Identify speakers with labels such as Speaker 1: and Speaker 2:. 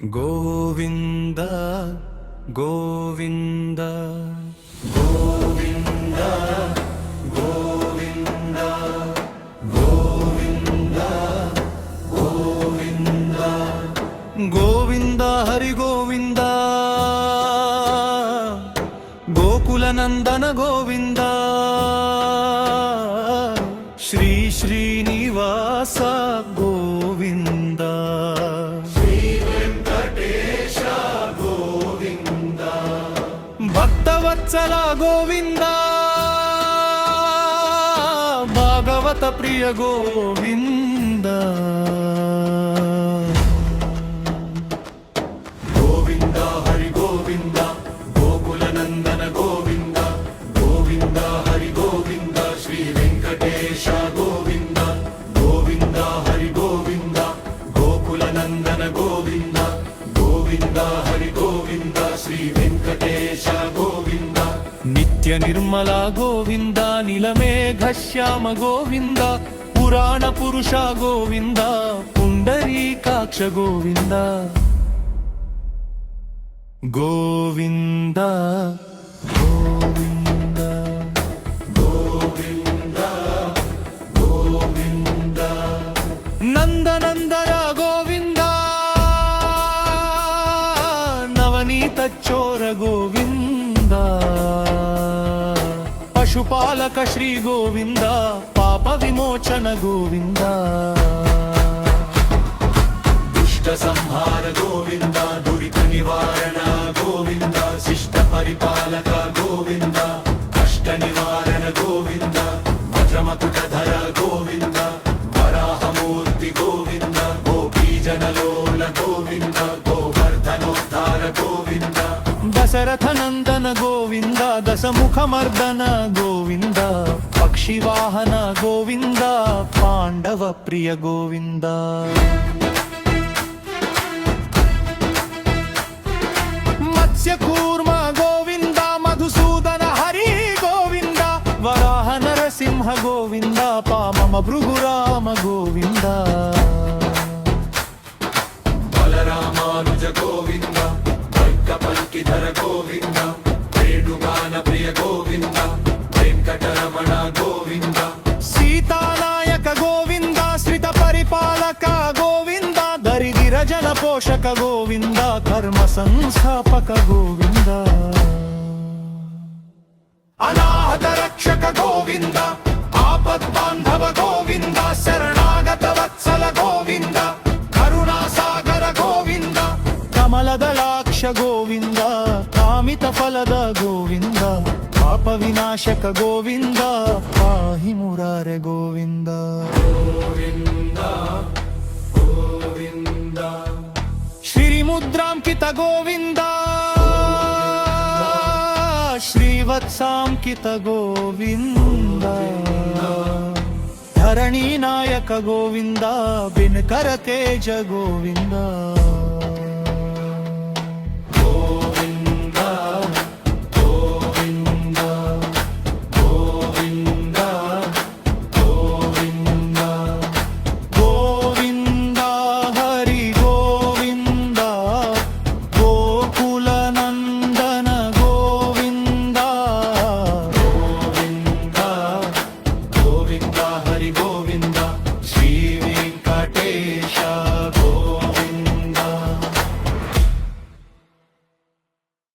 Speaker 1: ಗೋವಿಂದ ಗೋವಿಂದ ಗೋವಿಂದ ಗೋವಿಂದ ಗೋವಿಂದ ಗೋವಿಂದ ಗೋವಿಂದ ಹರಿ ಗೋವಿಂದ ಗೋಕುಲ ನಂದನ ಗೋವಿಂದ ಶ್ರೀ ಶ್ರೀನಿವಾಸ ಗೋವಿಂದ ಭಕ್ತವತ್ಸಲ ಗೋವಿಂದ ಭಾಗವತ ಪ್ರಿಯ ಗೋವಿಂದ ಗೋವಿಂದ ಹರಿ ಗೋವಿಂದ ಗೋಕುಲ ನಂದನ ಗೋವಿಂದ ಗೋವಿಂದ ಹರಿ ಗೋವಿಂದ ಶ್ರೀ ವೆಂಕಟೇಶ ಗೋವಿಂದ ಗೋವಿಂದ ಹರಿ ಗೋವಿಂದ ಗೋಕುಲ ನಂದನ ಗೋವಿಂದ ಗೋವಿಂದ ಹರಿ ಗೋವಿಂದ ಶ್ರೀ ವೆಂಕಟೇಶ ಗೋವಿಂದ ನಿತ್ಯ ನಿರ್ಮಲ ಗೋವಿಂದ ನೀಲಮೇಘ ಶ್ಯಾಮ ಗೋವಿಂದ ಪುರಾಣ ಪುರುಷ ಗೋವಿಂದ ಪುಂಡರೀಕಾಕ್ಷ ಗೋವಿಂದ ಗೋವಿಂದ ಗೋವಿಂದ ಗೋವಿಂದ ಗೋವಿಂದ ನಂದನಂದನ ಗೋವಿಂದ ನವನೀತ ಚೋರ ಗೋವಿಂದ ಪಶುಪಾಲಕ ಶ್ರೀ ಗೋವಿಂದ ಪಾಪ ವಿಮೋಚನ ಗೋವಿಂದ ದುಷ್ಟ ಸಂಹಾರ ಗೋವಿಂದ ದುರಿತ ನಿವಾರಣ ಗೋವಿಂದ ಶಿಷ್ಟ ಪರಿಪಾಲಕ ಗೋವಿಂದ ಕಷ್ಟ ನಿವಾರಣ ಗೋವಿಂದ ವಜ್ರಮಕುಟಧರ ಗೋವಿಂದ ವರಾಹಮೂರ್ತಿ ಗೋವಿಂದ ಗೋಪೀಜನಲೋಲ ಗೋವಿಂದ ಗೋವರ್ಧನೋದ್ಧಾರ ಗೋವಿಂದ ದಶರಥ ನಂದನ ಗೋವಿಂದ ದಶಮುಖ ಮರ್ದನ ಗೋವಿಂದ ಪಕ್ಷಿ ವಾಹನ ಗೋವಿಂದ ಪಾಂಡವ ಪ್ರಿಯ ಗೋವಿಂದ ಮತ್ಸ್ಯ ಕೂರ್ಮ ಗೋವಿಂದ ಮಧುಸೂದನ ಹರಿ ಗೋವಿಂದ ವರಾಹ ನರಸಿಂಹ ಗೋವಿಂದ ಪಾಮಮ ಭೃಗುರಾಮ ಗೋವಿಂದ ಬಲರಾಮಾನುಜ ಗೋವಿಂದ ಪಲ್ಕಿಧರ ಗೋವಿಂದ ವೇಣುಗಾನ ಪ್ರಿಯ ಗೋವಿಂದ ವೆಂಕಟರಮಣ ಗೋವಿಂದ ಸೀತಾನಾಯಕ ಗೋವಿಂದ ಶ್ರಿತ ಪರಿಪಾಲಕ ಗೋವಿಂದ ದರಿದಿರಜನ ಪೋಷಕ ಗೋವಿಂದ ಕರ್ಮ ಸಂಸ್ಥಾಪಕ ಗೋವಿಂದ ಅನಾಹತ ರಕ್ಷಕ ಗೋವಿಂದ ಆಪತ್ ಬಾಂಧವ ಗೋವಿಂದ ಶರಣಾಗತ ವತ್ಸಲ ಗೋವಿಂದ ಕರುಣಾಸಾಗರ ಗೋವಿಂದ ಕಮಲದಳಾಕ್ಷ ಗೋವಿಂದ ಕಾಮಿತ ಫಲದ ಗೋವಿಂದ ಪಾಪ ವಿನಾಶಕ ಗೋವಿಂದ ಪಾಹಿ ಮುರಾರೆ ಗೋವಿಂದ ಗೋವಿಂದ ಗೋವಿಂದ ಶ್ರೀಮುದ್ರಾಂಕಿತ ಗೋವಿಂದ ಶ್ರೀವತ್ಸಾಂಕಿತ ಗೋವಿಂದ ಧರಣಿ ನಾಯಕ ಗೋವಿಂದ ಬಿನ್ಕರ ತೇಜ ಗೋವಿಂದ